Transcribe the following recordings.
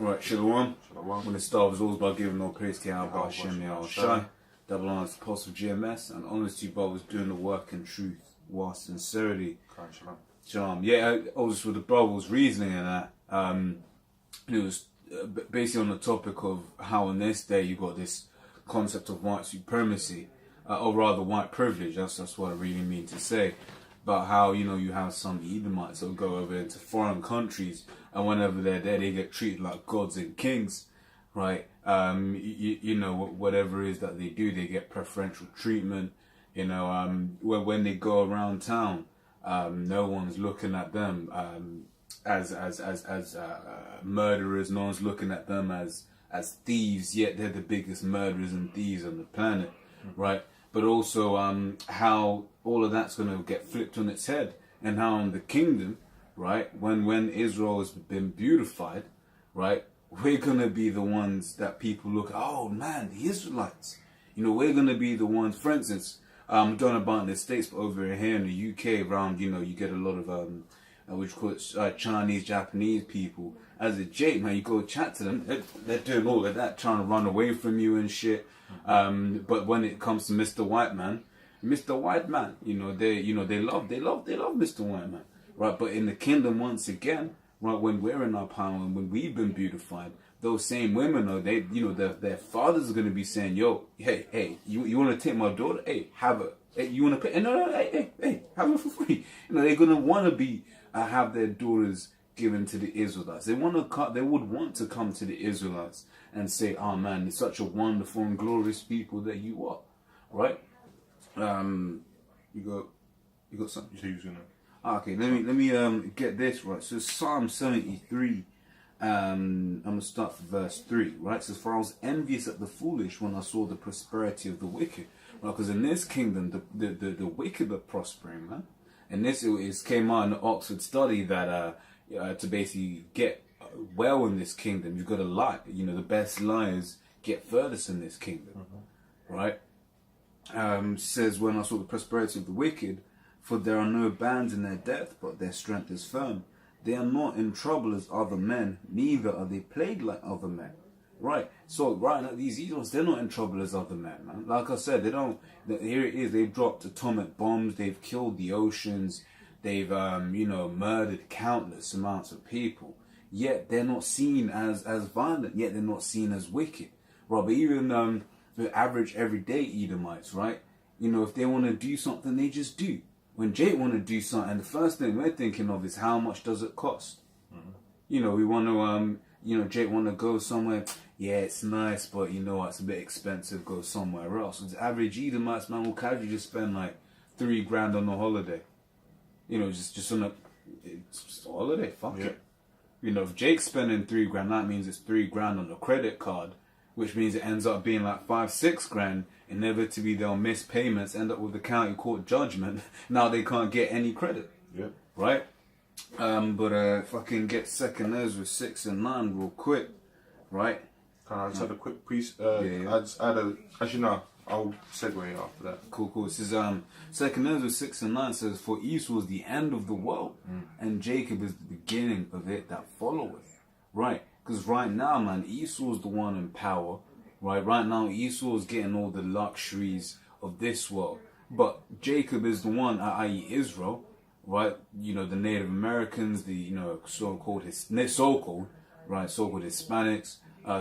Right, Shalom. Shalom. I'm going to start as always by giving all praise to Yahweh Hashem Yahushai, double honor to the apostle of GMS, and honors to you brothers doing the work in truth, while sincerity. Shalom. Shalom. Yeah, I was with the brother's reasoning and that. It was basically on the topic of how in this day you got this concept of white supremacy, or rather white privilege. That's what I really mean to say. About how, you know, you have some Edomites that go over into foreign countries, and whenever they're there, they get treated like gods and kings, right? You know, whatever it is that they do, they get preferential treatment. You know, when they go around town, no one's looking at them as murderers. No one's looking at them as thieves. Yet they're the biggest murderers and thieves on the planet, right? But also how all of that's going to get flipped on its head, and how in the kingdom, right, when Israel has been beautified, right, we're going to be the ones that people look at. Oh man, the Israelites, you know, we're going to be the ones. For instance, I don't know about in the States, but over here in the UK around, you know, you get a lot of what you call it, Chinese, Japanese people. As a Jake, man, you go chat to them, they're doing all of that, trying to run away from you and shit. But when it comes to Mr. White Man, you know, they love Mr. White Man, right? But in the kingdom, once again, right, when we're in our power and when we've been beautified, those same women are, they, you know, their fathers are going to be saying, yo, hey, you want to take my daughter? Hey, have her. Hey, you want to pay? No, hey, have her for free. You know, they're going to want to be, have their daughters given to the Israelites. They would want to come to the Israelites and say, oh man, it's such a wonderful and glorious people that you are, right? You got something? You said you was gonna. Okay, let me get this right. So Psalm 73, I'm gonna start from verse 3, right? It says, for I was envious at the foolish when I saw the prosperity of the wicked. Right, because in this kingdom the wicked are prospering, man. And this came out in the Oxford study that to basically get well in this kingdom, you've got to lie. You know, the best liars get furthest in this kingdom, right? Says, when I saw the prosperity of the wicked, for there are no bands in their death, but their strength is firm. They are not in trouble as other men, neither are they plagued like other men. Right, so right now these Edoms, they're not in trouble as other men, man. Like I said, they don't. Here it is. They've dropped atomic bombs. They've killed the oceans. They've you know, murdered countless amounts of people. Yet they're not seen as violent. Yet they're not seen as wicked. Right, but even the average everyday Edomites, right? You know, if they want to do something, they just do. When Jake want to do something, the first thing we're thinking of is how much does it cost? You know, we want to you know, Jake want to go somewhere. Yeah, it's nice, but you know, it's a bit expensive. Go somewhere else. So the average Edomites, man, will casually just spend like $3 grand on a holiday. You know, just on it's a holiday. Fuck it. You know, if Jake's spending $3 grand, that means it's $3 grand on a credit card, which means it ends up being like $5-6 grand. Inevitably, they'll miss payments, end up with the county court judgment. Now they can't get any credit. Right. But if I can get 2 Ezra 6 and 9 real quick, right? Can I just add a quick piece? Yeah. I just add actually no, I'll segue after that. Cool. It says 2 Ezra 6 and 9 says, for Esau is the end of the world, and Jacob is the beginning of it that followeth. Right? Because right now, man, Esau is the one in power. Right now, Esau is getting all the luxuries of this world, but Jacob is the one, i.e. Israel. Right, you know, the Native Americans, the, you know, so-called Hispanics,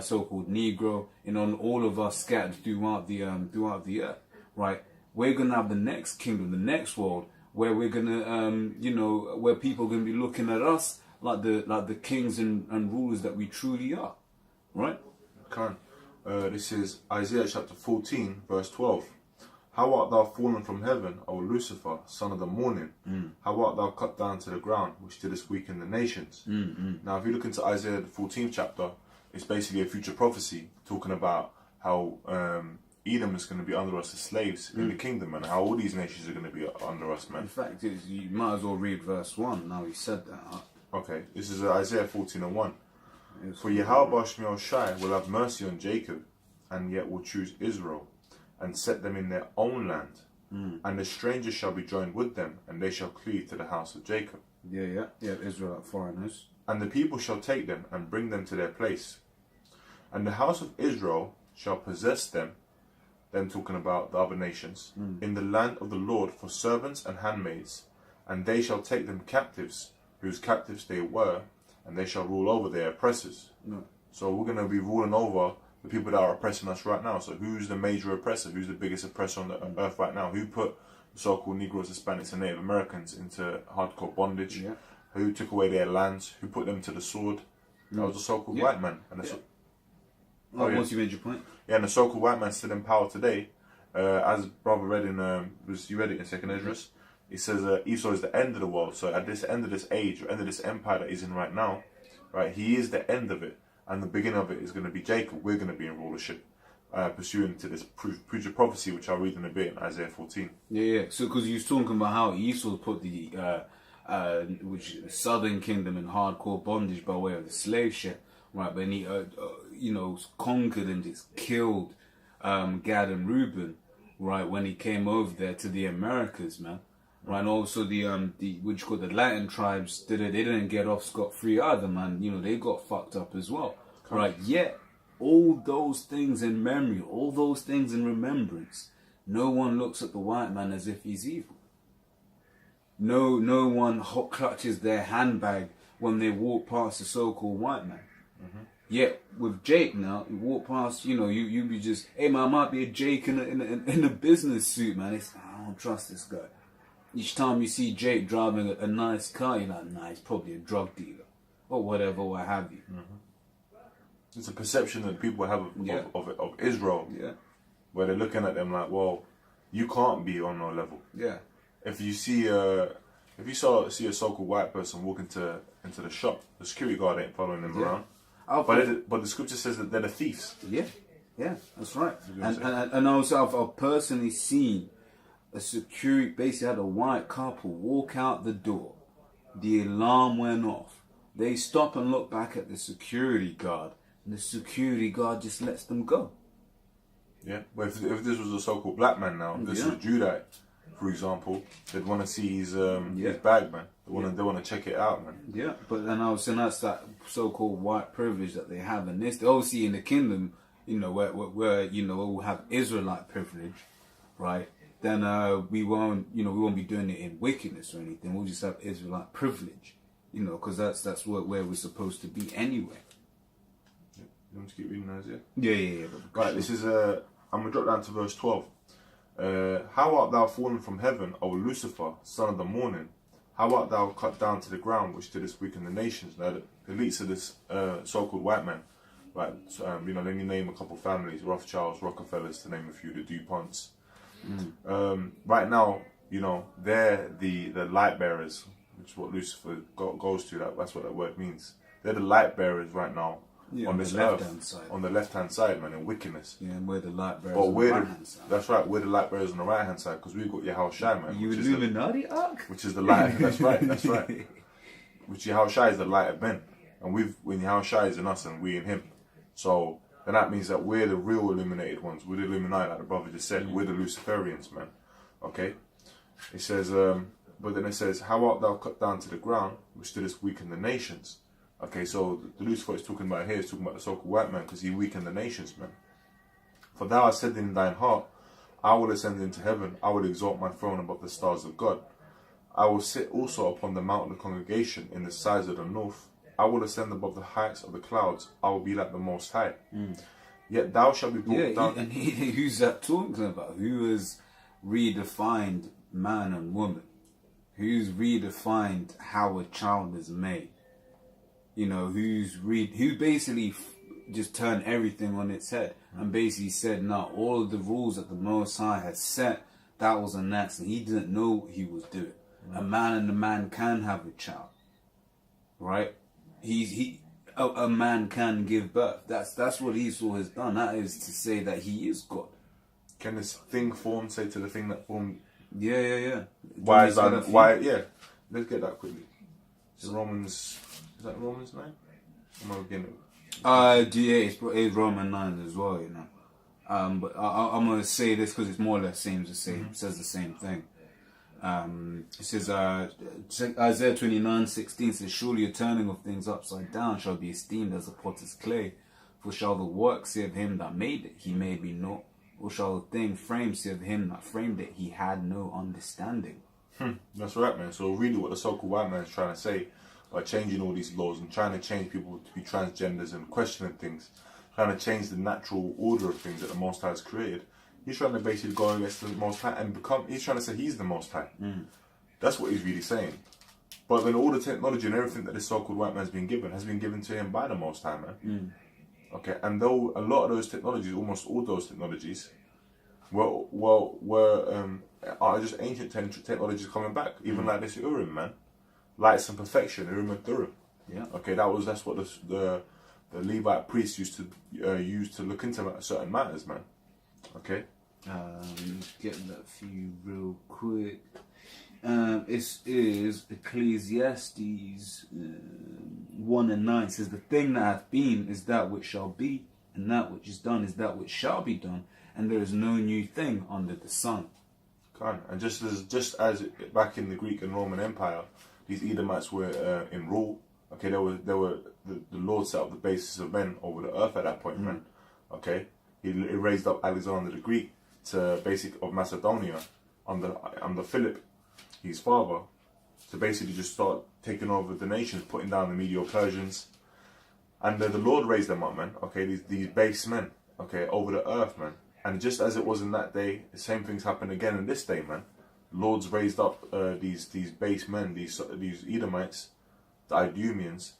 so-called Negro, you know, all of us scattered throughout the earth. Right, we're gonna have the next kingdom, the next world, where we're gonna, you know, where people are gonna be looking at us like the kings and rulers that we truly are. Right. This is Isaiah chapter 14, verse 12. How art thou fallen from heaven, O Lucifer, son of the morning? How art thou cut down to the ground, which didst weaken the nations? Now, if you look into Isaiah the 14th chapter, it's basically a future prophecy talking about how Edom is going to be under us as slaves in the kingdom, and how all these nations are going to be under us, man. In fact, you might as well read verse 1. Now he said that. Okay, this is Isaiah 14 and 1. For Yahweh Shai will have mercy on Jacob, and yet will choose Israel, and set them in their own land. And the strangers shall be joined with them, and they shall cleave to the house of Jacob. Yeah, Israelite foreigners. And the people shall take them and bring them to their place. And the house of Israel shall possess them, then talking about the other nations, in the land of the Lord for servants and handmaids. And they shall take them captives, whose captives they were, and they shall rule over their oppressors. No. So we're going to be ruling over the people that are oppressing us right now. So who's the major oppressor? Who's the biggest oppressor on the earth right now? Who put the so-called Negroes, Hispanics and Native Americans into hardcore bondage? Yeah. Who took away their lands? Who put them to the sword? That was the so-called white man. And Once you made your point. Yeah, and the so-called white man still in power today. As brother read in, you read it in 2nd Esdras. It says Esau is the end of the world. So at this end of this age, or end of this empire that he's in right now, right, he is the end of it. And the beginning of it is going to be Jacob. We're going to be in rulership, pursuing to this future prophecy, which I'll read in a bit in Isaiah 14. Yeah. So because you was talking about how Esau put the southern kingdom in hardcore bondage by way of the slave ship, right? But he, conquered and just killed Gad and Reuben, right? When he came over there to the Americas, man. Right, and also the Latin tribes they didn't get off scot-free either, man. They got fucked up as well. Right, yet all those things in memory, all those things in remembrance, no one looks at the white man as if he's evil. No one clutches their handbag when they walk past the so-called white man. Yet with Jake now, you walk past, you be just, hey man, I might be a Jake in a business suit, man. I don't trust this guy. Each time you see Jake driving a nice car, you're like, nah, he's probably a drug dealer. Or whatever, what have you. It's a perception that people have of Israel. Yeah. Where they're looking at them like, well, you can't be on our level. Yeah. If you see see a so-called white person walk into the shop, the security guard ain't following them around. But the scripture says that they're the thieves. Yeah, that's right. And also I've personally seen a security, basically had a white couple walk out the door. The alarm went off. They stop and look back at the security guard, and the security guard just lets them go. Yeah, but if this was a so-called black man now, this is a Judite, for example, they'd want to see his bag, man. They want to check it out, man. Yeah, but then I was saying that's that so-called white privilege that they have in this. Obviously in the kingdom, where we'll have Israelite privilege, right? Then we won't be doing it in wickedness or anything. We'll just have Israelite privilege, because that's where we're supposed to be anyway. Yeah. You want to keep reading those, Yeah. Right, this is I'm gonna drop down to verse 12. How art thou fallen from heaven, O Lucifer, son of the morning? How art thou cut down to the ground, which didst weaken the nations? Now, the elites of this so-called white man, right? So, let me name a couple of families: Rothschilds, Rockefellers, to name a few, the DuPonts. Right now, they're the light bearers, which is what Lucifer goes to. That's what that word means. They're the light bearers right now on this earth, on the left-hand side, man, in wickedness. Yeah, and we're the light bearers on the right-hand side. That's right, we're the light bearers on the right-hand side, because we've got Yahushua, man. You Illuminati arc? Which is the light. That's right. Which Yahushua is the light of men, and when Yahushua is in us and we in him, so. Then that means that we're the real illuminated ones. We're the Illuminati, like the brother just said. We're the Luciferians, man. Okay? It says, but then it says, how art thou cut down to the ground, which didst weaken the nations? Okay, so the Lucifer is talking about here, is talking about the so-called white man, because he weakened the nations, man. For thou hast said in thine heart, I will ascend into heaven, I will exalt my throne above the stars of God. I will sit also upon the mount of the congregation in the sides of the north. I will ascend above the heights of the clouds. I will be like the Most High. Yet thou shalt be brought down. Who's that talking about? Who has redefined man and woman? Who's redefined how a child is made? Who basically just turned everything on its head and basically said, no, all of the rules that the Most High had set, that was an accident. He didn't know what he was doing. A man and a man can have a child, right? A man can give birth. That's what Esau has done. That is to say that he is God. Can this thing formed say to the thing that formed? Yeah. Why is that? Why? Yeah. Let's get that quickly. Is that Romans 9? Am I beginning? It's Roman 9 as well, But I'm gonna say this because it's more or less says the same thing. It says, Isaiah 29:16 says, surely a turning of things upside down shall be esteemed as a potter's clay. For shall the work say of him that made it, he made me not? Or shall the thing framed say of him that framed it, he had no understanding? That's right, man. So really what the so-called white man is trying to say by changing all these laws and trying to change people to be transgenders and questioning things, trying to change the natural order of things that the Most High has created, he's trying to basically go against the Most High and he's trying to say he's the Most High. That's what he's really saying. But then all the technology and everything that this so-called white man's been given has been given to him by the Most High, man. Okay, and though a lot of those technologies, almost all those technologies, are just ancient technologies coming back. Even like this Urim, man. Lights and perfection, Urim and Thurim. Yeah. Okay, that's what the Levite priests used to use to look into certain matters, man. Okay. Get that for you real quick. It is Ecclesiastes 1:9 says, the thing that hath been is that which shall be, and that which is done is that which shall be done, and there is no new thing under the sun. And just as back in the Greek and Roman Empire, these Edomites were in rule. Okay, they were the Lord set up the basis of men over the earth at that point, man. Okay, he raised up Alexander the Greek to of Macedonia under Philip, his father, to basically just start taking over the nations, putting down the Medo-Persians. And the Lord raised them up, man. Okay, these base men, okay, over the earth, man. And just as it was in that day, the same things happen again in this day, man. Lord's raised up these base men, these Edomites, the Idumeans.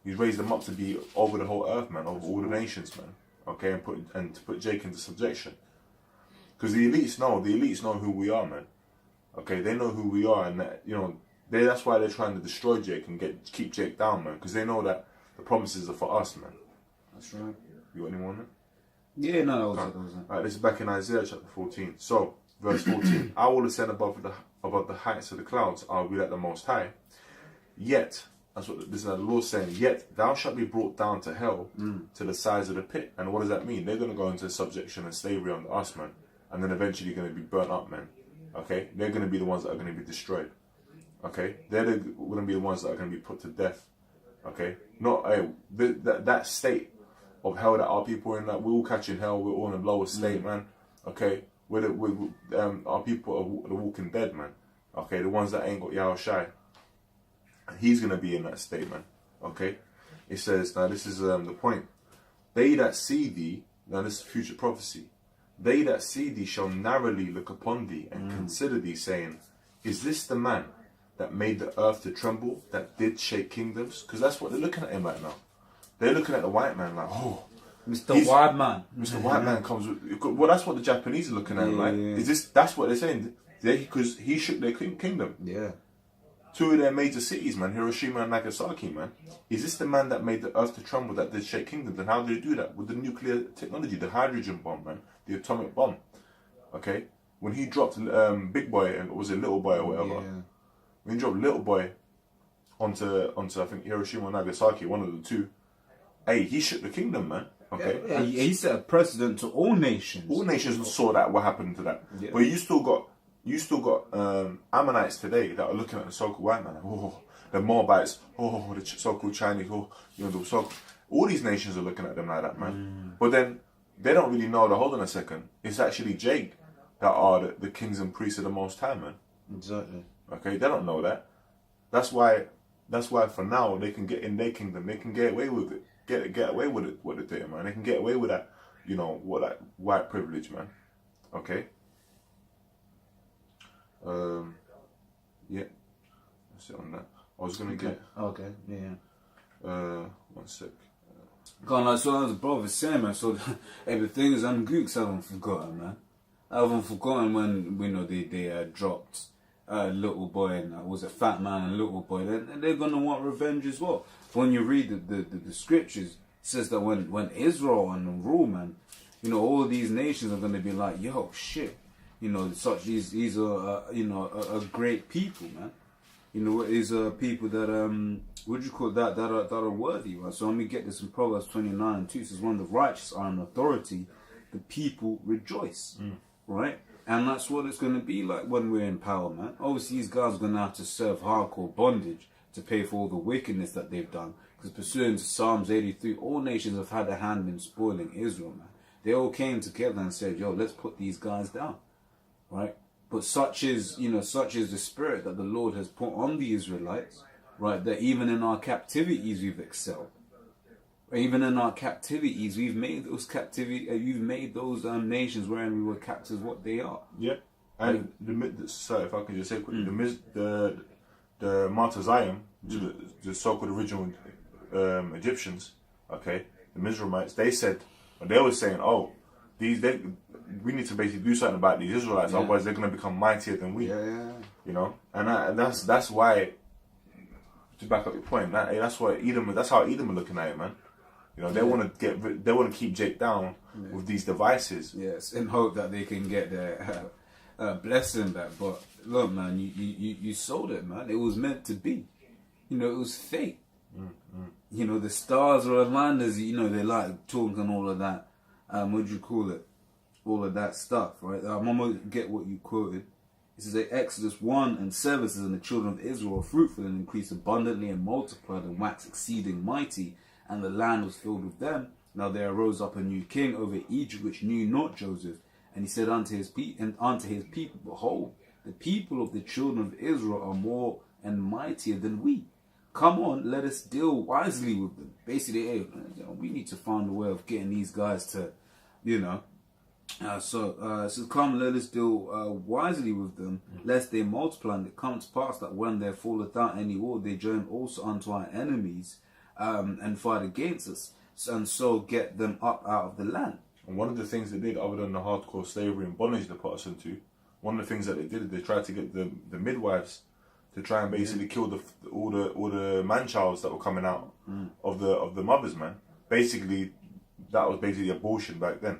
He's raised them up to be over the whole earth, man, over all the nations, man. Okay, and to put Jake into subjection. Because the elites know who we are, man. Okay, they know who we are, and that, that's why they're trying to destroy Jake and keep Jake down, man. Because they know that the promises are for us, man. That's right. You got any more, man? Yeah, no, that was it. Alright, this is back in Isaiah chapter 14. So, verse 14. I will ascend above the heights of the clouds. I will be like the Most High. Yet, that's what this is the Lord saying. Yet thou shalt be brought down to hell, to the sides of the pit. And what does that mean? They're going to go into subjection and slavery under us, man. And then eventually going to be burnt up, man. Okay, they're going to be the ones that are going to be destroyed. Okay, they're going to be the ones that are going to be put to death. Okay, not that state of hell that our people are in. That we're all catching hell. We're all in the lowest state, man. Okay, our people are the walking dead, man. Okay, the ones that ain't got Yahushai. He's going to be in that state, man. Okay, it says, now this is the point. They that see thee, now this is future prophecy. They that see thee shall narrowly look upon thee and consider thee, saying, is this the man that made the earth to tremble, that did shake kingdoms? Because that's what they're looking at him right now. They're looking at the white man like, oh, Mr. White Man. Mr. White Man comes with, well, that's what the Japanese are looking at, right? That's what they're saying. Because he shook their kingdom. Yeah. Two of their major cities, man, Hiroshima and Nagasaki, man. Is this the man that made the earth to tremble, that did shake kingdoms? And how did he do that? With the nuclear technology, the hydrogen bomb, man, the atomic bomb. Okay, when he dropped Big Boy, and was it Little Boy or whatever? Yeah. When he dropped Little Boy onto I think Hiroshima and Nagasaki, one of the two. Hey, he shook the kingdom, man. Okay, yeah, he set a precedent to all nations. All nations saw that. What happened to that? Yeah. But you still got Ammonites today that are looking at the so-called white man. Oh, the Moabites. Oh, the so-called Chinese. Oh, all these nations are looking at them like that, man. But then they don't really know that. Hold on a second. It's actually Jake that are the kings and priests of the Most High, man. Exactly. Okay, they don't know that. That's why for now they can get in their kingdom. They can get away with it. Get away with it. What they're doing, man. They can get away with that. What that white privilege, man. Okay. Yeah, that's it on that. I was gonna get. Okay, yeah. 1 sec. So as the brother saying, man. So the thing is, Gooks haven't forgotten, man. I haven't forgotten when they dropped Little Boy and was it Fat Man and Little Boy. They're gonna want revenge as well. When you read the scriptures, it says that when Israel and the rule, man, all these nations are gonna be like, yo, shit. These are a great people, man. These are people that what do you call that are worthy, right? So let me get this in Proverbs 29:2. It says, when the righteous are in authority, the people rejoice, right? And that's what it's going to be like when we're in power, man. Obviously, these guys are going to have to serve hardcore bondage to pay for all the wickedness that they've done. Because pursuant to Psalms 83, all nations have had a hand in spoiling Israel, man. They all came together and said, yo, let's put these guys down, right? But such is the spirit that the Lord has put on the Israelites, right? That even in our captivities, we've excelled. Even in our captivities, we've made those nations wherein we were captives what they are. Yeah. And sorry, if I can just say quickly, the Martyrzayim, the so-called original Egyptians, okay, the Mizraimites, they were saying, oh, we need to basically do something about these Israelites, otherwise they're going to become mightier than we. Yeah. You know, and that's why, to back up your point, that's how Edom are looking at it, man. You know, they want to keep Jake down with these devices. Yes, in hope that they can get their blessing back. But look, man, you sold it, man. It was meant to be. You know, it was fate. You know, the stars are aligned, as you know, they like talking and all of that. What do you call it? All of that stuff, right? I'm gonna get what you quoted. It says Exodus 1:7 says, and the children of Israel were fruitful and increased abundantly and multiplied and waxed exceeding mighty, and the land was filled with them. Now there arose up a new king over Egypt, which knew not Joseph. And he said unto his people, behold, the people of the children of Israel are more and mightier than we. Come on, let us deal wisely with them. Basically, hey, we need to find a way of getting these guys to, you know. So come, let us deal wisely with them, lest they multiply. And it comes to pass that when there falleth out any war, they join also unto our enemies, and fight against us, and so get them up out of the land. And one of the things they did, other than the hardcore slavery and bondage they put us into, one of the things that they did, they tried to get the midwives to try and basically kill all the man-childs that were coming out of the mothers, man. Basically, that was basically abortion back then.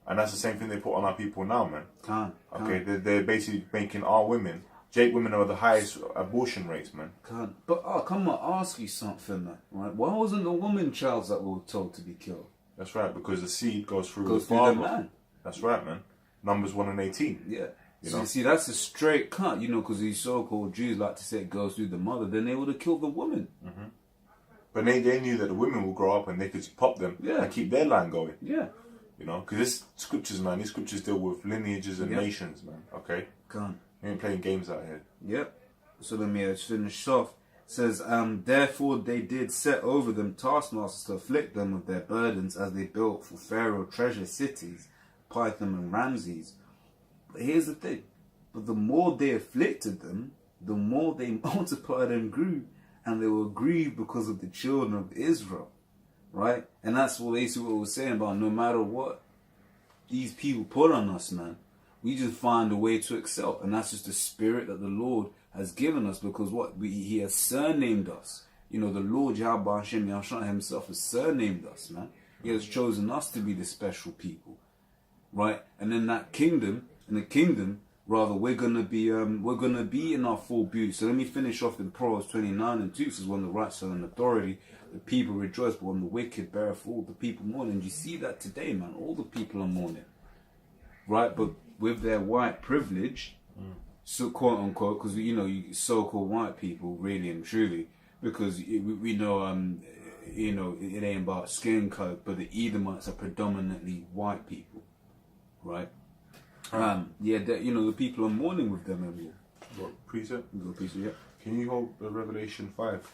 And that's the same thing they put on our people now, man. Okay, they're basically making our women, Jake women are the highest abortion rates, man. But come on, ask you something, man. Right? Why wasn't the woman childs that were told to be killed? That's right, because the seed goes through the father. Man. That's right, man. Numbers 1:18. Yeah. So you see, that's a straight cut, you know, because these so-called Jews like to say it goes through the mother. Then they would have killed the woman. But they knew that the women would grow up and they could pop them and keep their line going. Yeah. You know, because this scriptures, man, these scriptures deal with lineages and nations, man. Okay? We ain't playing games out here. Yep. So let me just finish off. It says, therefore they did set over them taskmasters to afflict them with their burdens, as they built for Pharaoh treasure cities, Pithom and Ramses. But here's the thing. But the more they afflicted them, the more they multiplied and grew, and they were grieved because of the children of Israel. Right? And that's what basically what we're saying about no matter what these people put on us, man, we just find a way to excel. And that's just the spirit that the Lord has given us, because He has surnamed us. You know, the Lord Yahweh Hashem Yahshua himself has surnamed us, man. He has chosen us to be the special people. Right? And in that kingdom, we're gonna be in our full beauty. So let me finish off in Proverbs 29:2. It says, when the righteous are in authority, the people rejoice, but when the wicked beareth all, the people mourn. And you see that today, man. All the people are mourning, right? But with their white privilege, so quote unquote, because you know, so-called white people, really and truly, because we know, you know, it ain't about skin color, but the Edomites are predominantly white people, right? You know, the people are mourning with them and What, precept? Precept, yeah. Can you hold Revelation 5,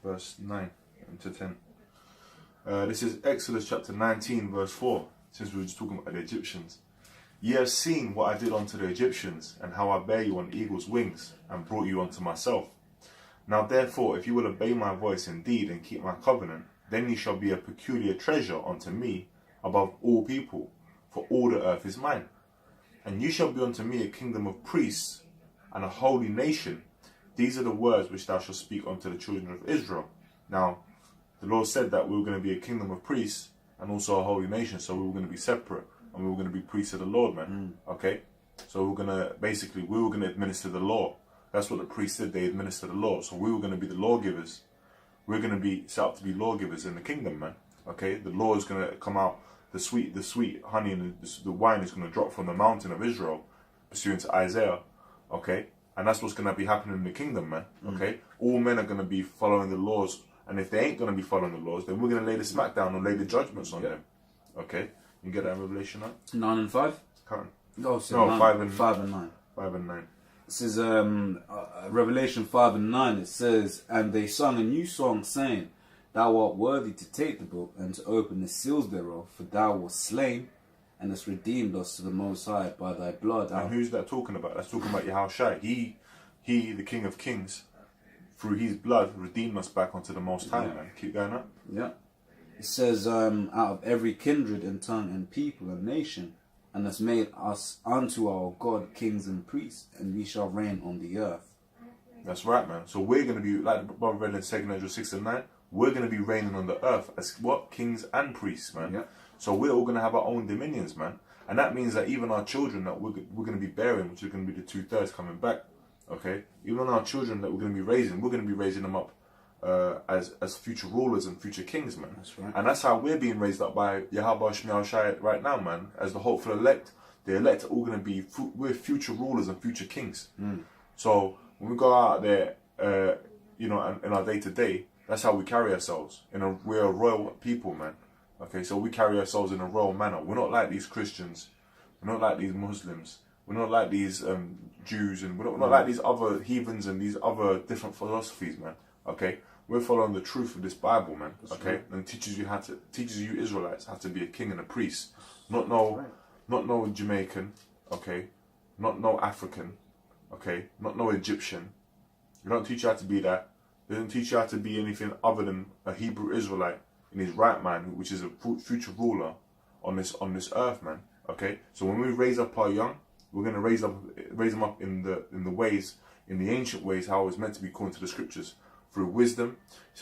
verse 9 to 10? This is Exodus chapter 19, verse 4, since we were just talking about the Egyptians. Ye have seen what I did unto the Egyptians, and how I bare you on eagle's wings, and brought you unto myself. Now therefore, if you will obey my voice indeed, and keep my covenant, then ye shall be a peculiar treasure unto me above all people, for all the earth is mine. And you shall be unto me a kingdom of priests, and a holy nation. These are the words which thou shalt speak unto the children of Israel. Now, the Lord said that we were going to be a kingdom of priests, and also a holy nation, so we were going to be separate. And we were going to be priests of the Lord, man. Okay? So we were going to administer the law. That's what the priests did. They administer the law. So we were going to be the lawgivers. We're going to be set up to be lawgivers in the kingdom, man. Okay? The law is going to come out the sweet honey and the wine is going to drop from the mountain of Israel, pursuant to Isaiah, okay? And that's what's going to be happening in the kingdom, man, okay? All men are going to be following the laws, and if they ain't going to be following the laws, then we're going to lay the smack down and lay the judgments on them, okay? You get that in Revelation 9? 9 and 5? Current. Oh, so No, 9, 5 and 5 and 9. 5 and 9. It says, Revelation 5 and 9, it says, and they sung a new song, saying, Thou art worthy to take the book and to open the seals thereof, for thou wast slain, and hast redeemed us to the Most High by thy blood. And who's that talking about? That's talking about Yahushua. He, the King of Kings, through his blood, redeemed us back onto the Most High, man. Keep going up. Yeah. It says, out of every kindred and tongue and people and nation, and has made us unto our God kings and priests, and we shall reign on the earth. That's right, man. So we're going to be, like the brother read in 2 Ezra 6 and 9, we're going to be reigning on the earth as what? Kings and priests, man. Yeah. So we're all going to have our own dominions, man. And that means that even our children that we're going to be bearing, which is going to be the 2/3 coming back, okay? Even our children that we're going to be raising, we're going to be raising them up as future rulers and future kings, man. That's right. And that's how we're being raised up by Yahweh Shemiah Shai right now, man. As the hopeful elect, the elect are all going to be, we're future rulers and future kings. So when we go out there, you know, in our day-to-day, that's how we carry ourselves. We're a royal people, man. Okay, so we carry ourselves in a royal manner. We're not like these Christians. We're not like these Muslims. We're not like these Jews, and we're not like these other heathens and these other different philosophies, man. Okay, we're following the truth of this Bible, man. Okay, right. And teaches you Israelites how to be a king and a priest, not no Jamaican, okay, not no African, okay, not no Egyptian. It don't teach you how to be that. It doesn't teach you how to be anything other than a Hebrew Israelite in his right mind, which is a future ruler on this earth, man. Okay, so when we raise up our young, we're gonna raise them up in the ways, in the ancient ways, how it was meant to be according to the scriptures, through wisdom. It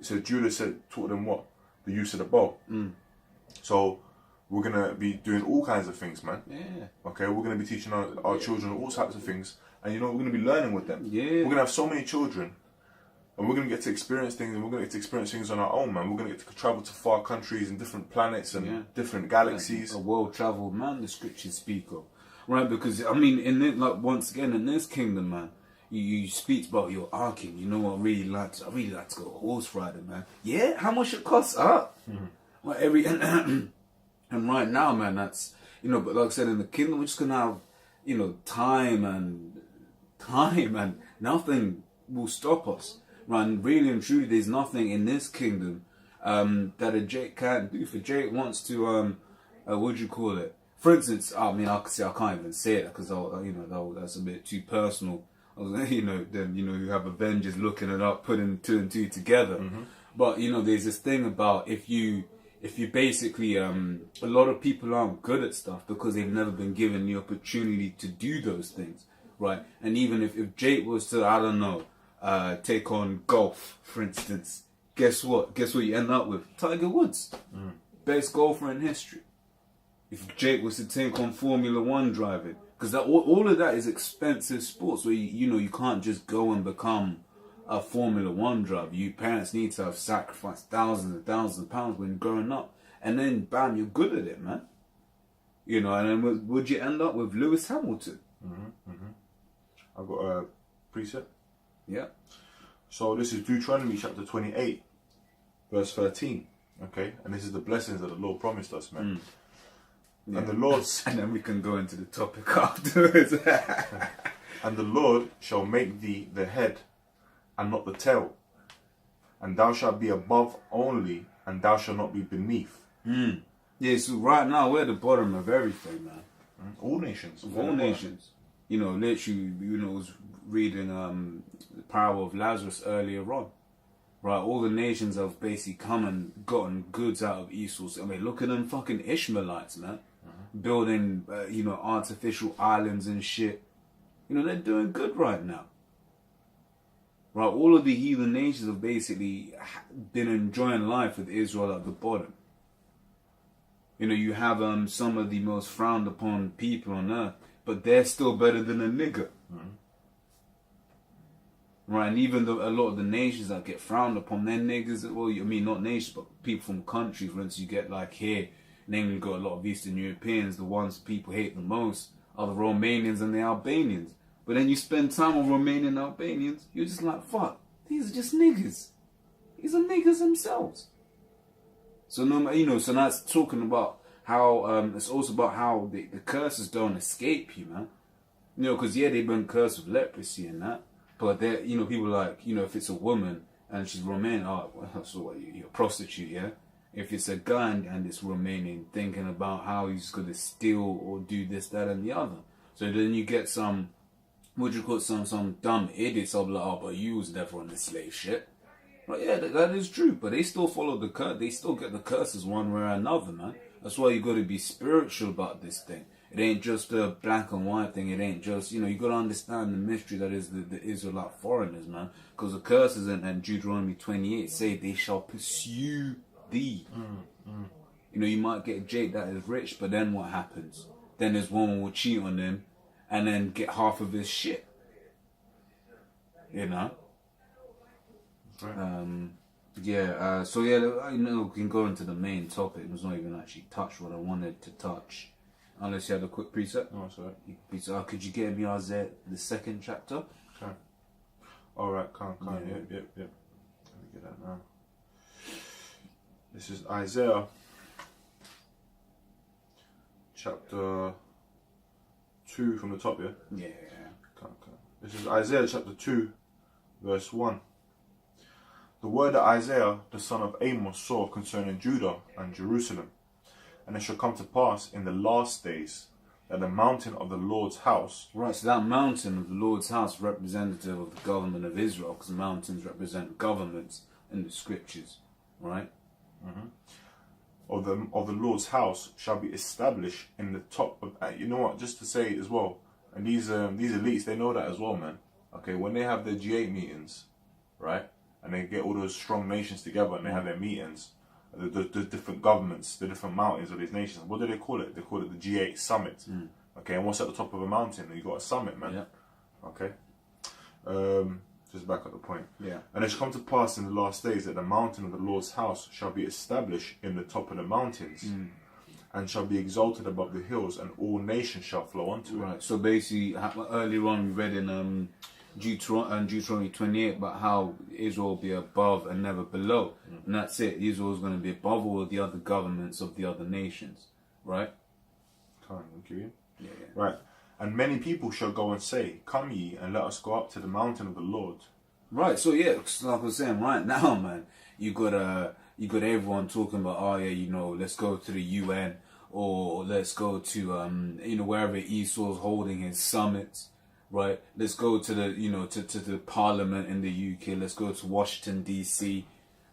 says Judah taught them what? The use of the bow. So we're gonna be doing all kinds of things, man. Yeah. Okay, we're gonna be teaching our children all types of things, and you know we're gonna be learning with them. Yeah. We're gonna have so many children. And we're going to get to experience things, and we're going to get to experience things on our own, man. We're going to get to travel to far countries and different planets and different galaxies. A well-traveled man, the scriptures speak of. Right, because, I mean, once again, in this kingdom, man, you speak about your arking. You know what I really like to go horse riding, man. Yeah? How much it costs? Well, and right now, man, that's, you know, but like I said, in the kingdom, we're just going to have, you know, time and nothing will stop us. Right, and really and truly, there's nothing in this kingdom that a Jake can't do. If a Jake wants to, what do you call it? For instance, I mean, I can't even say it because that's a bit too personal. Then you have Avengers looking it up, putting 2 and 2 together. But you know, there's this thing about if you basically, a lot of people aren't good at stuff because they've never been given the opportunity to do those things, right? And even if Jake was to, I don't know, take on golf, for instance, guess what you end up with? Tiger Woods, best golfer in history. If Jake was to take on Formula 1 driving, because all of that is expensive sports where you can't just go and become a Formula 1 driver. You parents need to have sacrificed thousands and thousands of pounds when growing up, and then bam, you're good at it, man. You know, and then would you end up with Lewis Hamilton? I've got a preset. Yeah. So this is Deuteronomy chapter 28, verse 13. Okay, and this is the blessings that the Lord promised us, man. Yeah. And the Lord, and then we can go into the topic afterwards. And the Lord shall make thee the head, and not the tail, and thou shalt be above only, and thou shalt not be beneath. Yeah. So right now we're at the bottom of everything, man. All nations. All nations. You know, literally, I was reading the parable of Lazarus earlier on. Right, all the nations have basically come and gotten goods out of Esau's. I mean, look at them fucking Ishmaelites, man. Building, artificial islands and shit. You know, they're doing good right now. Right, all of the heathen nations have basically been enjoying life with Israel at the bottom. You know, you have some of the most frowned upon people on earth, but they're still better than a nigger. Right, and even though a lot of the nations that get frowned upon, they're niggers. Well, I mean, not nations, but people from countries. For instance, you get like here, And then you've got a lot of Eastern Europeans. The ones people hate the most are the Romanians and the Albanians. But then you spend time with Romanian and Albanians, you're just like, fuck, these are just niggas. These are niggas themselves. So so that's talking about how it's also about how the curses don't escape you, man. Because yeah, they've been cursed with leprosy and that, but they're, people like, if it's a woman and she's Romanian, oh, well, so what, you're a prostitute, yeah? If it's a guy and it's Romanian, thinking about how he's gonna steal or do this, that, and the other. So then you get some, some dumb idiots of like, oh, but you was never on the slave ship. Right, yeah, that is true, but they still follow the curse. They still get the curses one way or another, man. That's why you got to be spiritual about this thing. It ain't just a black and white thing. It ain't just, you got to understand the mystery that is the Israelite foreigners, man. Because the curses in Deuteronomy 28 say they shall pursue thee. You might get Jake that is rich, but then what happens? Then this woman will cheat on him and then get half of his shit. Right. So we can go into the main topic. It was not even actually touch what I wanted to touch. Unless you had a quick preset. Oh, sorry. Could you get me Isaiah, the 2nd chapter? Okay. Alright, come. Yep. Let me get that now. This is Isaiah chapter 2 from the top, yeah? Yeah. Come. This is Isaiah chapter 2, verse 1. The word that Isaiah, the son of Amos, saw concerning Judah and Jerusalem. And it shall come to pass in the last days that the mountain of the Lord's house... Right, so that mountain of the Lord's house, representative of the government of Israel, because mountains represent governments in the scriptures, right? Of the Lord's house shall be established in the top of... You know what, just to say it as well, and these elites, they know that as well, man. Okay, when they have their G8 meetings, right? And they get all those strong nations together and they have their meetings, the different governments, the different mountains of these nations. What do they call it? They call it the G8 summit. Okay, and what's at the top of a mountain? You got a summit, man. Yeah. Okay. Just back at the point. Yeah. And it shall come to pass in the last days that the mountain of the Lord's house shall be established in the top of the mountains, and shall be exalted above the hills, and all nations shall flow unto it. Right. So basically, earlier on we read in Deuteronomy 28 about how Israel will be above and never below. And that's it. Israel is going to be above all the other governments of the other nations. Right? Okay. Yeah. Right. And many people shall go and say, come ye, and let us go up to the mountain of the Lord. Right. So yeah, like I was saying, right now, man, you got everyone talking about, oh yeah, let's go to the UN, or let's go to wherever Esau's holding his summits. Right, let's go to the to the Parliament in the UK. Let's go to Washington DC.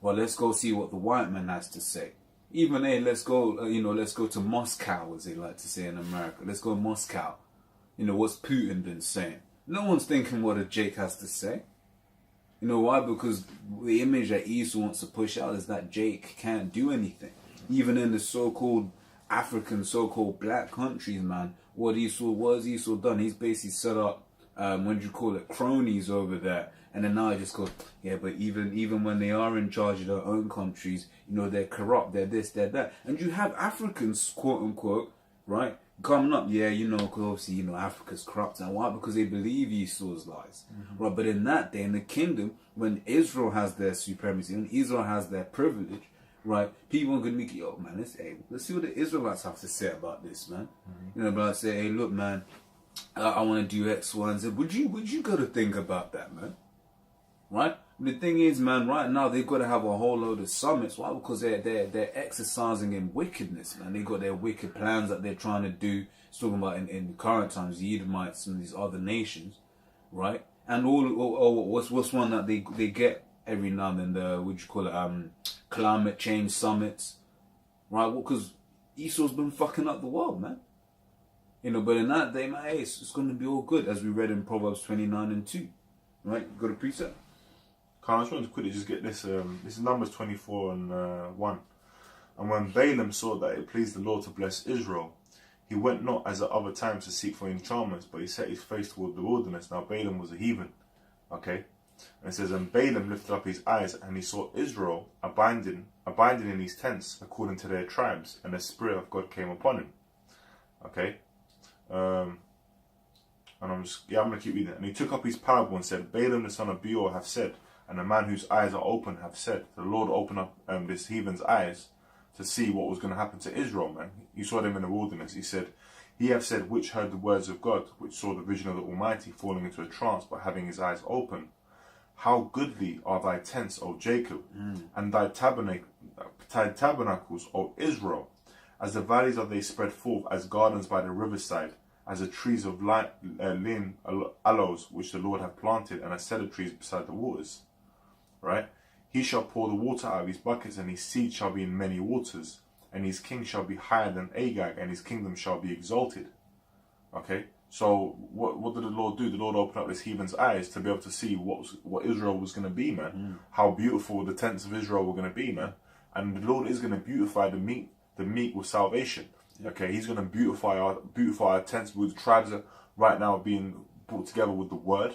Well, let's go see what the white man has to say. Even let's go let's go to Moscow, as they like to say in America. Let's go to Moscow. What's Putin been saying? No one's thinking what a Jake has to say. You know why? Because the image that Esau wants to push out is that Jake can't do anything. Even in the so-called African, so-called black countries, man. What has Esau done? He's basically set up, cronies over there. And then now I just go, yeah, but even when they are in charge of their own countries, they're corrupt, they're this, they're that. And you have Africans, quote unquote, right, coming up, yeah, because obviously, Africa's corrupt. And why? Because they believe Esau's lies. Right, but in that day, in the kingdom, when Israel has their supremacy, when Israel has their privilege, right, people are going to be, yo, man, let's see what the Israelites have to say about this, man. But I say, hey, look, man, I want to do X, Y, and Z. Would you got to think about that, man? Right? The thing is, man, right now they've got to have a whole load of summits. Why? Because they're exercising in wickedness, man. They got their wicked plans that they're trying to do. It's talking about in current times, the Edomites and these other nations, right? And what's one that they get every now and then, climate change summits, right? Well, because Esau's been fucking up the world, man. But in that day, man, hey, it's going to be all good, as we read in Proverbs 29:2, right? Got a preset? I just wanted to quickly just get this. This is Numbers 24:1. And when Balaam saw that it pleased the Lord to bless Israel, he went not as at other times to seek for enchantments, but he set his face toward the wilderness. Now Balaam was a heathen, okay? And it says, and Balaam lifted up his eyes, and he saw Israel abiding abiding in these tents according to their tribes, and the Spirit of God came upon him. Okay? And I'm going to keep reading. And he took up his parable and said, Balaam the son of Beor hath said, and a man whose eyes are open hath said, the Lord opened up this heathen's eyes to see what was going to happen to Israel, man. You saw them in the wilderness. He said, he hath said, which heard the words of God, which saw the vision of the Almighty, falling into a trance, but having his eyes open. How goodly are thy tents, O Jacob, and thy tabernacles, O Israel, as the valleys are they spread forth, as gardens by the riverside, as the trees of lean aloes, which the Lord hath planted, and as cedar trees beside the waters. Right? He shall pour the water out of his buckets, and his seed shall be in many waters, and his king shall be higher than Agag, and his kingdom shall be exalted. Okay? So what did the Lord do? The Lord opened up this heathen's eyes to be able to see what Israel was going to be, man. How beautiful the tents of Israel were going to be, man. And the Lord is going to beautify the meek with salvation. Okay, He's going to beautify our tents with the tribes right now being brought together with the word.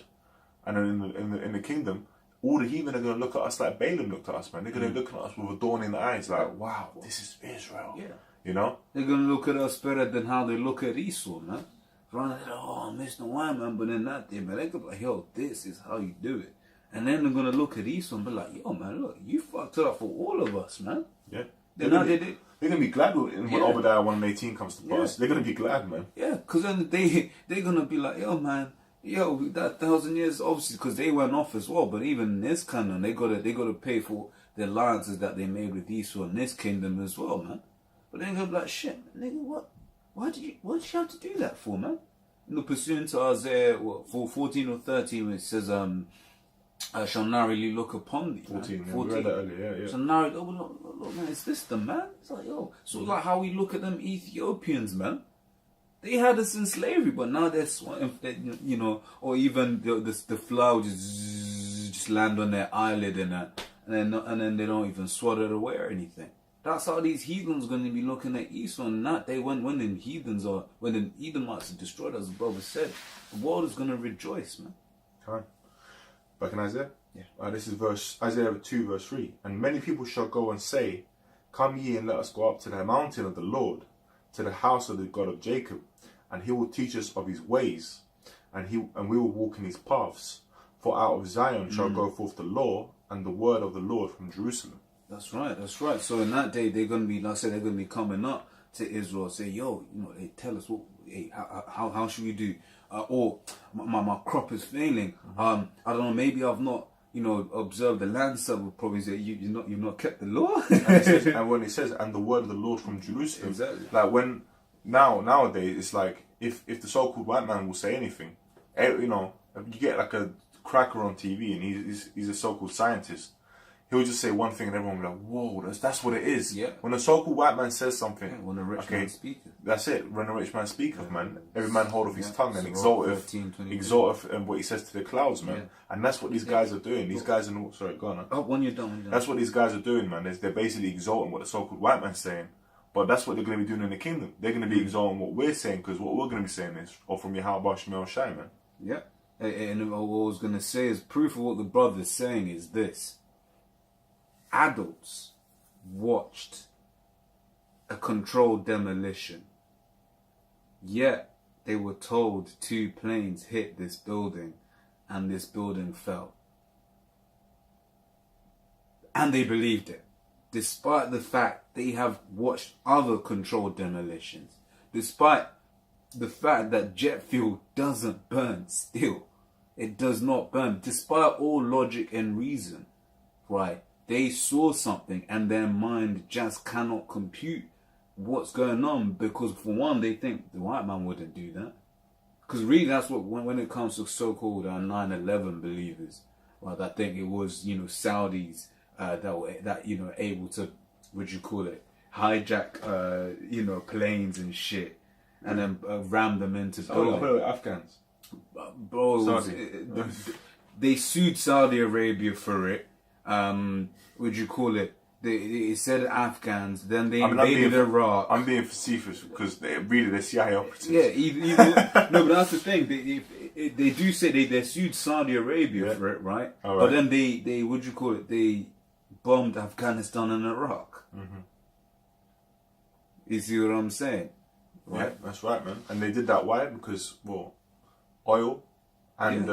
And then in the kingdom, all the heathen are going to look at us like Balaam looked at us, man. They're going to look at us with a dawn in the eyes, like, wow, this is Israel. Yeah. You know? They're going to look at us better than how they look at Esau, man. Running, oh, Mr. Wine, man, but then that day, man, they could be like, yo, this is how you do it. And then they're going to look at Esau and be like, yo, man, look, you fucked it up for all of us, man. Yeah. They're going to be glad when Obadiah 1:18 comes to pass. They're going to be glad, man. Yeah, because then they're going to be like, yo, man, that 1,000 years, obviously, because they went off as well. But even in this canon, they got to pay for the alliances that they made with Esau in this kingdom as well, man. But they're going to be like, shit, nigga, what? What did you have to do that for, man? Pursuant to Isaiah 14 or 13, when it says, shall narrowly look upon thee. 14, yeah, we read that earlier, yeah. So narrowly, look, man, is this the man? It's like, yo, so like how we look at them Ethiopians, man. They had us in slavery, but now they're you know, or even the flower just land on their eyelid and then they don't even swat it away or anything. That's how these heathens going to be looking at Esau, and that they when the Edomites are destroyed, as the brother said, the world is going to rejoice, man. Come on. Back in Isaiah? Yeah. This is Isaiah 2, verse 3. And many people shall go and say, come ye and let us go up to the mountain of the Lord, to the house of the God of Jacob, and he will teach us of his ways, and we will walk in his paths. For out of Zion shall go forth the law and the word of the Lord from Jerusalem. That's right. So in that day, they're going to be, like I said, they're going to be coming up to Israel, say, yo, they tell us, how should we do? Or my crop is failing. I don't know, maybe I've not, observed the land. So will probably say, you've not kept the law. and when it says, and the word of the Lord from Jerusalem. Exactly. Like when, nowadays, it's like, if the so-called white man will say anything, you get like a cracker on TV and he's a so-called scientist. He'll just say one thing and everyone will be like, whoa, that's what it is. Yeah. When a so-called white man says something, when a rich man speaketh. That's it. When a rich man speaketh, man. Every man holdeth his tongue and exalteth and what he says to the clouds, man. Yeah. And that's what these guys are doing. These guys are... Sorry, go on. Oh, when you're done. That's what these guys are doing, man. They're basically exalting what the so-called white man's saying. But that's what they're going to be doing in the kingdom. They're going to be exalting what we're saying, because what we're going to be saying is, from Yahweh Shemel Shai, man. Yeah. And what I was going to say is, proof of what the brother's saying is this. Adults watched a controlled demolition, yet they were told 2 planes hit this building and this building fell. And they believed it, despite the fact they have watched other controlled demolitions, despite the fact that jet fuel doesn't burn still. It does not burn, despite all logic and reason, right? They saw something and their mind just cannot compute what's going on, because for one, they think the white man wouldn't do that. Because really, that's what, when it comes to so-called 9/11 believers, right, I think it was, Saudis that were able to, hijack, planes and shit, and then ram them into buildings. Afghans. Bro, they sued Saudi Arabia for it. They said Afghans, then they invaded Iraq. I'm being facetious because they're CIA operatives. Yeah, no, but that's the thing. They do say they sued Saudi Arabia for it, right? Right? But then they bombed Afghanistan and Iraq. You see what I'm saying? Right? Yeah, that's right, man. And they did that why? Because, well, oil and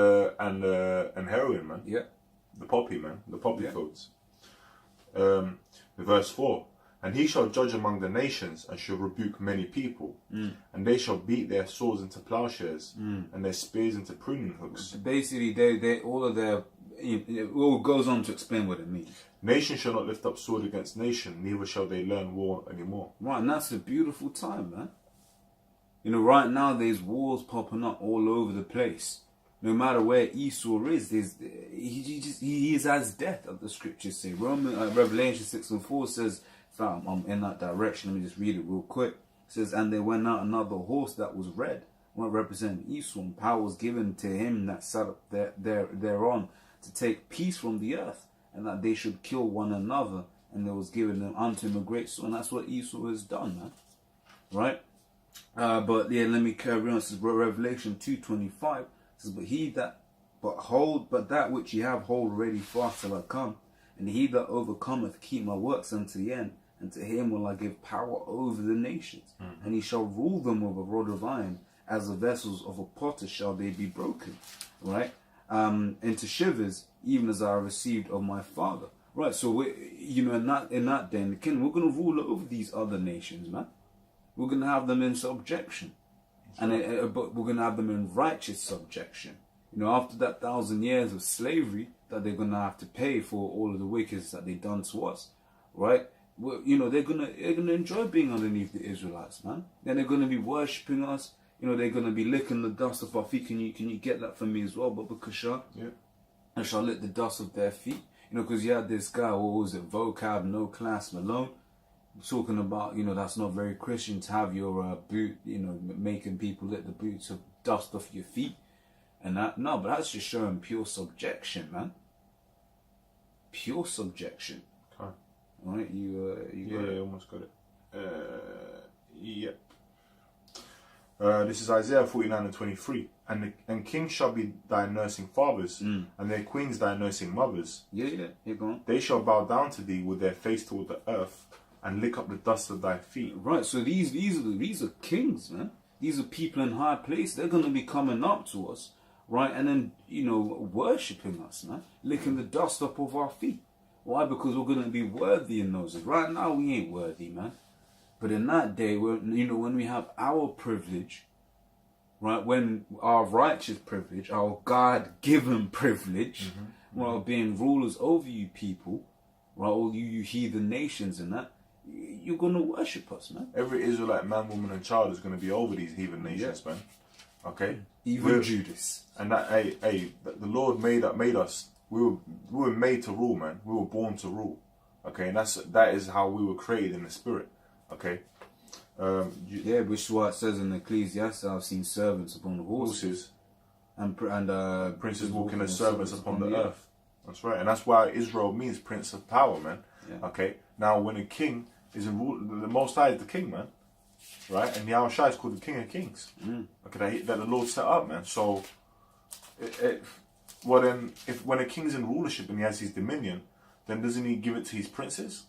heroin, man. Yeah. The poppy, man. The poppy fields. Verse 4. And he shall judge among the nations, and shall rebuke many people. And they shall beat their swords into plowshares, and their spears into pruning hooks. Basically, they all of their... It all goes on to explain what it means. Nation shall not lift up sword against nation, neither shall they learn war anymore. Right, and that's a beautiful time, man. You know, right now there's wars popping up all over the place. No matter where Esau is, he is as death, as the scriptures say. Revelation 6:4 says, I'm in that direction. Let me just read it real quick. It says, and there went out another horse that was red, representing Esau, and power was given to him that sat up thereon to take peace from the earth, and that they should kill one another, and there was given them unto him a great sword. And that's what Esau has done, man. Right? But yeah, let me carry on. It says Revelation 2:25. It says, but that which ye have hold already fast till I come, and he that overcometh keep my works unto the end, and to him will I give power over the nations, and he shall rule them with a rod of iron, as the vessels of a potter shall they be broken. Right? Into shivers, even as I received of my Father. Right, so in that day in the kingdom, we're going to rule over these other nations, man. We're going to have them in subjection, but we're going to have them in righteous subjection. You know, after that 1,000 years of slavery that they're going to have to pay for all of the wickedness that they've done to us, right? Well, you know, they're gonna enjoy being underneath the Israelites, man. Then they're going to be worshipping us. You know, they're going to be licking the dust of our feet. Can you get that for me as well, Baba Kasha? Yeah. And shall lick the dust of their feet. You know, because you had this guy, what was it, Vocab, No Class Malone, talking about, you know, that's not very Christian to have your boot, you know, making people lick the boots of dust off your feet. And that, no, but that's just showing pure subjection, man. Pure subjection. Okay. All right, you got it? Yeah, almost got it. Yep. This is Isaiah 49:23. And kings shall be thy nursing fathers, and their queens thy nursing mothers. Yeah, go on. They shall bow down to thee with their face toward the earth, and lick up the dust of thy feet. Right, so these are kings, man. These are people in high place. They're going to be coming up to us, right, and then, you know, worshipping us, man, licking the dust up of our feet. Why? Because we're going to be worthy in those. Right now, we ain't worthy, man. But in that day, when we have our privilege, right, when our righteous privilege, our God-given privilege, while being rulers over you people, right, all you heathen nations and that, you're going to worship us, man. Every Israelite man, woman and child is going to be over these heathen nations, man. Okay? Even Judas. And that, the Lord made us. We were made to rule, man. We were born to rule. Okay? And that is how we were created in the spirit. Okay? Which is what it says in Ecclesiastes, I've seen servants upon the horses. And princes walking as servants upon the earth. That's right. And that's why Israel means prince of power, man. Yeah. Okay? Now, when a king is in rule, the Most High is the king, man. Right? And Yahweh Shai is called the King of Kings. Okay, that the Lord set up, man. So, when a king's in rulership and he has his dominion, then doesn't he give it to his princes?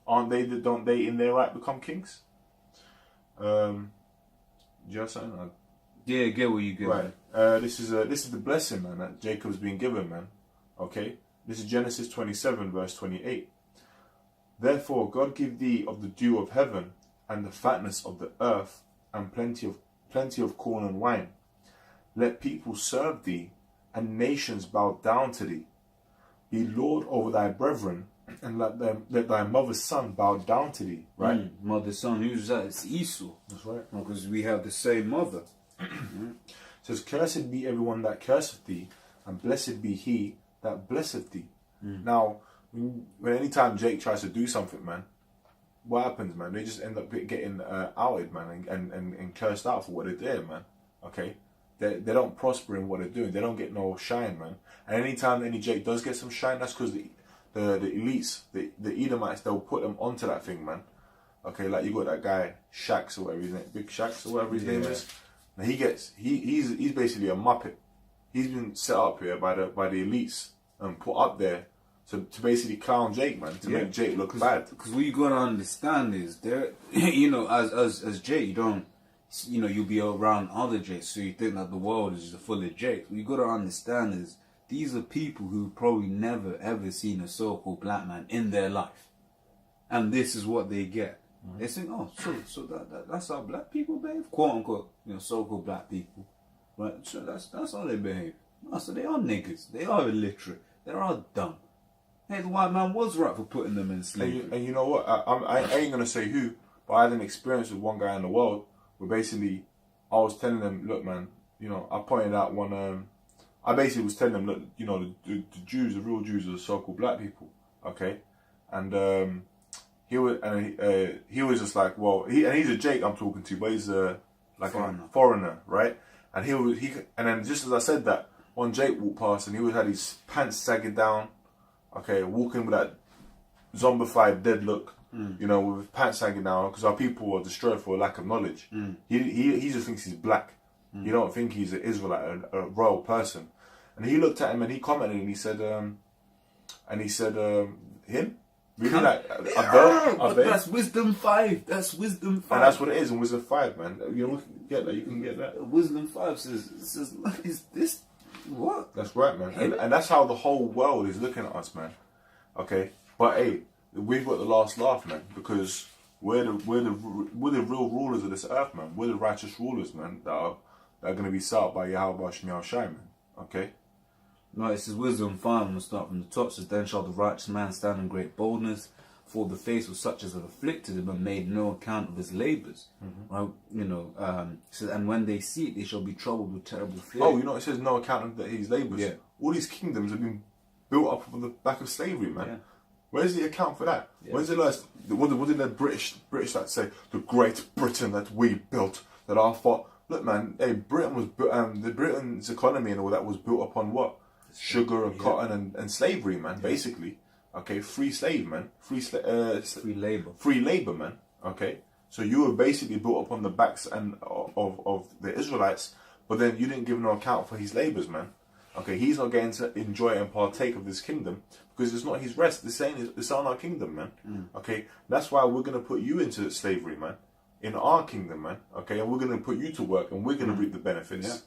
Don't they in their right become kings? Do you have something? Yeah, get what you get. Right. This is the blessing, man, that Jacob's been given, man. Okay? This is Genesis 27, verse 28. Therefore, God give thee of the dew of heaven, and the fatness of the earth, and plenty of corn and wine. Let people serve thee, and nations bow down to thee. Be Lord over thy brethren, and let thy mother's son bow down to thee. Right? Mother's son, who's that? It's Esau. That's right. Because we have the same mother. It says, cursed be everyone that curseth thee, and blessed be he that blesseth thee. Now, when anytime Jake tries to do something, man, what happens, man? They just end up getting outed, man, and cursed out for what they did, man. Okay? They don't prosper in what they're doing. They don't get no shine, man. And anytime any Jake does get some shine, that's because the elites, the Edomites, they'll put them onto that thing, man. Okay, like you got that guy Shax or whatever his name, Big Shax or whatever his name is. Now he's basically a muppet. He's been set up here by the elites and put up there to basically clown Jake, man, to make Jake look bad. Because what you gotta understand is there, you know, as Jake, you don't, you know, you'll be around other Jakes, so you think that the world is just full of Jakes. What you gotta understand is these are people who probably never ever seen a so-called black man in their life, and this is what they get. They think, oh, so that's how black people behave, quote unquote, you know, so-called black people, right? So that's how they behave. No, so they are niggas. They are illiterate. They are dumb. Hey, the white man was right for putting them in slavery. And you know what? I ain't gonna say who, but I had an experience with one guy in the world where basically I was telling him, look, man, you know, I pointed out one. I basically was telling him, look, you know, the Jews, the real Jews, are the so-called black people, okay? And he was just like, well, he's a Jake I'm talking to, but he's like a foreigner, right? And and then just as I said that, one Jake walked past and he had his pants sagging down, okay, walking with that zombified dead look, you know, with his pants sagging down, because our people are destroyed for a lack of knowledge. He just thinks he's black. He don't think he's an Israelite, a royal person. And he looked at him and he commented and he said, him? Really, like, but that's Wisdom 5. That's Wisdom 5. And that's what it is in Wisdom 5, man. You know, get that. You can get that. Wisdom 5 says, is this what? That's right, man. And that's how the whole world is looking at us, man. Okay, but hey, we've got the last laugh, man, because we're the real rulers of this earth, man. We're the righteous rulers, man, that are going to be set up by Yahweh Shemiel Shai, man. Okay. No, it says Wisdom 5, I'm going to start from the top. It says, then shall the righteous man stand in great boldness, for the face of such as have afflicted him and made no account of his labours. Right? You know, it says, and when they see it, they shall be troubled with terrible fear. Oh, you know, it says no account of his labours. Yeah. All these kingdoms have been built up on the back of slavery, man. Yeah. Where's the account for that? Yeah. When's the last? What did the British that say? The Great Britain that we built, that our fought. Look, man, hey, Britain was the Britain's economy and all that was built upon what? Sugar and cotton and slavery, man. Basically, okay, free slave, man, free labor, man. Okay, so you were basically built upon the backs of the Israelites, but then you didn't give no account for his labors, man. Okay, he's not getting to enjoy and partake of this kingdom because it's not his rest. It's on our kingdom, man. Okay, that's why we're gonna put you into slavery, man, in our kingdom, man. Okay, and we're gonna put you to work, and we're gonna reap the benefits.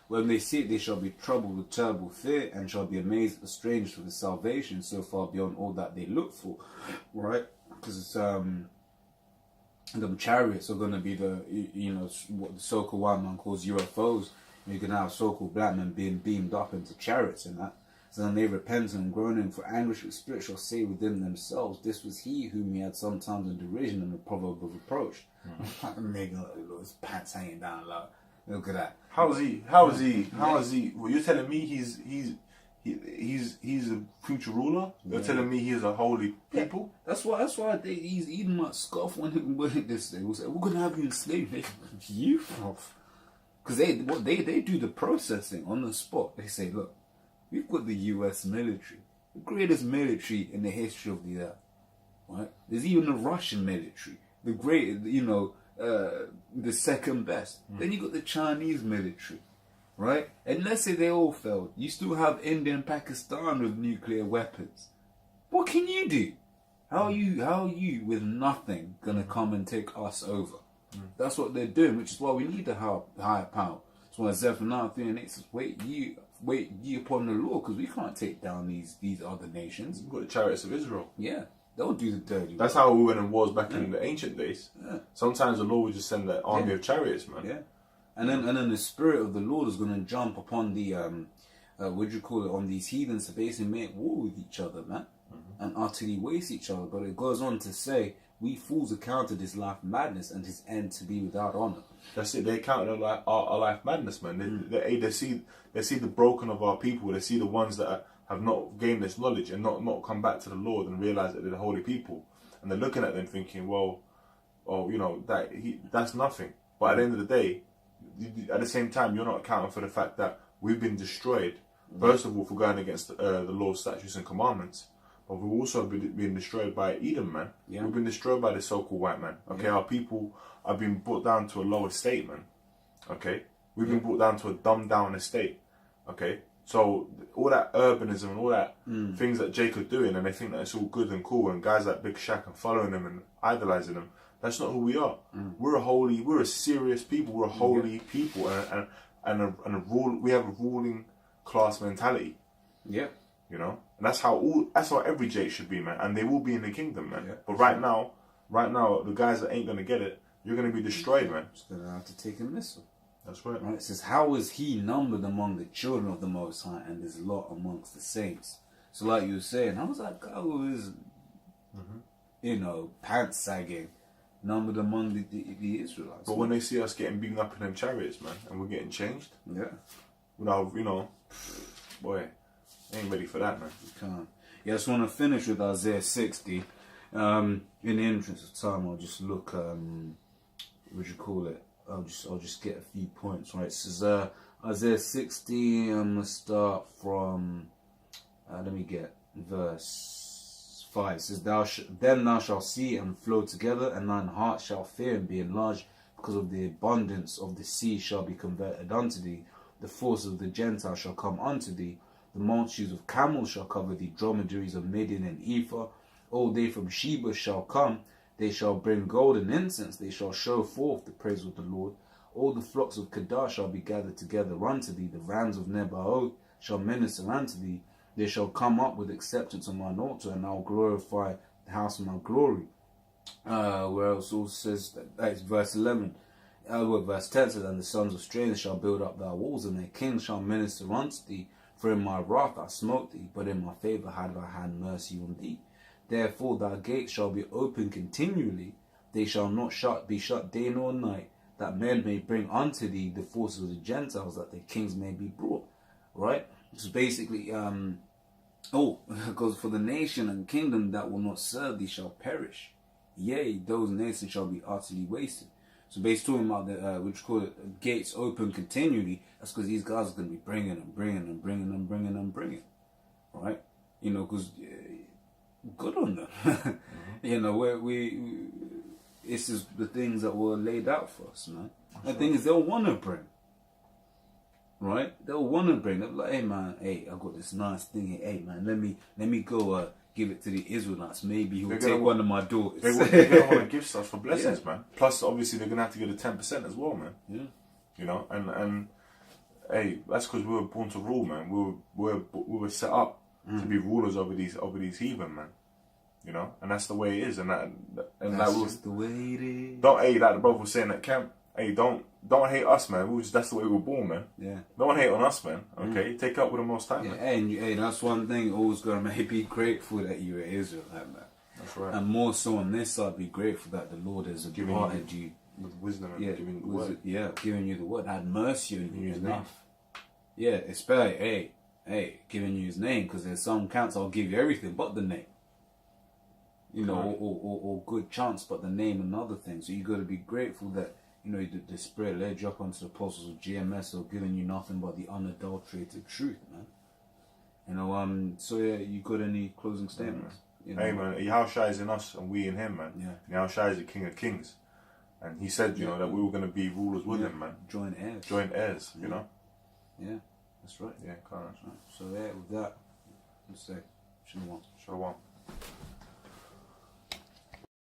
When they see it, they shall be troubled with terrible fear, and shall be amazed at the strangers for the salvation so far beyond all that they look for, right? Because it's the chariots are going to be the, you know, what the so-called white man calls UFOs. You're going to have so-called black men being beamed up into chariots and that. So then they repent and groaning for anguish with spirit shall say within themselves, this was he whom he had sometimes in derision and the proverb of reproach. Making his pants hanging down low. Look at that. How is he? Well, you're telling me he's a future ruler? You're telling me he's a holy people? That's why he's even not scoff when this thing. We'll say, we're gonna have you enslaved. You off. Because they do the processing on the spot. They say, look, we've got the US military, the greatest military in the history of the earth. Right? There's even the Russian military, the great, you know, the second best. Then you got the Chinese military, right? And let's say they all failed. You still have India and Pakistan with nuclear weapons. What can you do? How are you with nothing gonna come and take us over? That's what they're doing, which is why we need a higher power. That's why Zephaniah 3:8 says, wait ye upon the Lord, because we can't take down these other nations. We've got the chariots of Israel. Yeah. They'll do the dirty work. That's how we went in wars back in the ancient days. Yeah. Sometimes the Lord would just send an army of chariots, man. Yeah. And then the Spirit of the Lord is going to jump upon the, what do you call it, on these heathens to basically make war with each other, man. And utterly waste each other. But it goes on to say, we fools accounted his life madness and his end to be without honor. That's it. They counted our life madness, man. They see the broken of our people. They see the ones that have not gained this knowledge and not come back to the Lord and realize that they're the holy people. And they're looking at them thinking, well, you know, that's nothing. But at the end of the day, at the same time, you're not accounting for the fact that we've been destroyed. First of all, for going against the Lord's statutes and commandments. But we've also been destroyed by Edom, man. Yeah. We've been destroyed by the so-called white man. Okay, our people have been brought down to a lower state, man. Okay, we've been brought down to a dumbed down estate. Okay, So all that urbanism and all that things that Jake are doing, and they think that it's all good and cool, and guys like Big Shaq and following them and idolizing them. That's not who we are. We're a serious people. We're a holy people, and a rule. We have a ruling class mentality. Yeah. You know, and that's how every Jake should be, man. And they will be in the kingdom, man. Yeah, but right now, the guys that ain't gonna get it, you're gonna be destroyed, man. Just gonna have to take a missile. That's right. It says, how is he numbered among the children of the Most High, and his lot amongst the saints? So like you were saying, how was that guy who is, pants sagging, numbered among the Israelites? But when they see us getting beaten up in them chariots, man, and we're getting changed, yeah, boy, ain't ready for that, man. You can't. Yeah, I just want to finish with Isaiah 60. In the interest of time, I'll just look, I'll just get a few points, right? It says, Isaiah 60, I'm going to start from, let me get verse 5. It says, then thou shalt see and flow together, and thine heart shall fear and be enlarged, because of the abundance of the sea shall be converted unto thee. The force of the Gentiles shall come unto thee. The multitudes of camels shall cover thee, dromedaries of Midian and Ephah. All they from Sheba shall come. They shall bring gold and incense. They shall show forth the praise of the Lord. All the flocks of Kedar shall be gathered together unto thee. The rams of Nebaioth shall minister unto thee. They shall come up with acceptance on mine altar, and I'll glorify the house of my glory. Where else also says, that's verse 11. Verse 10 says, and the sons of strangers shall build up thy walls, and their kings shall minister unto thee. For in my wrath I smote thee, but in my favour have I had mercy on thee. Therefore thy gates shall be open continually, they shall not be shut day nor night, that men may bring unto thee the forces of the Gentiles, that their kings may be brought. Right? So basically, because for the nation and kingdom that will not serve thee shall perish. Yea, those nations shall be utterly wasted. So basically talking about the, which call it gates open continually, that's because these guys are going to be bringing. Right? Because good on them. This is the things that were laid out for us, man. The thing is, they'll want to bring. Right? They'll want to bring. They'll be like, hey, man, I got this nice thing here. Hey, man, let me go give it to the Israelites. Maybe he'll take one of my daughters. They're going to want to give stuff for blessings, man. Plus, obviously, they're going to have to give the 10% as well, man. Yeah. And hey, that's because we were born to rule, man. We were set up to be rulers over these heathen, man. And that's the way it is, and that's just the way it is. Don't like the brother was saying at camp. Hey, don't hate us, man. That's the way we were born, man. Yeah. Don't hate on us, man. Okay, take up with the Most High, man. Hey, that's one thing. Always gonna be grateful that you're Israelite, man. That's right. And more so on this side, be grateful that the Lord has imparted you with wisdom and giving you the word. Giving you the word, had mercy on you enough. Yeah, especially giving you His name, because there's some counts I'll give you everything but the name. Or good chance, but the name and other things. So you got to be grateful that the Spirit led you up onto the apostles of GMS, or giving you nothing but the unadulterated truth, man. So you got any closing statements? Hey, man, Yahushua is in us and we in Him, man. Yeah. Yahushua is the King of Kings, and He said, that we were going to be rulers with Him, man. Joint heirs. Yeah, that's right. Yeah, correct. Right. So with that, let's say Shalom. Shalom.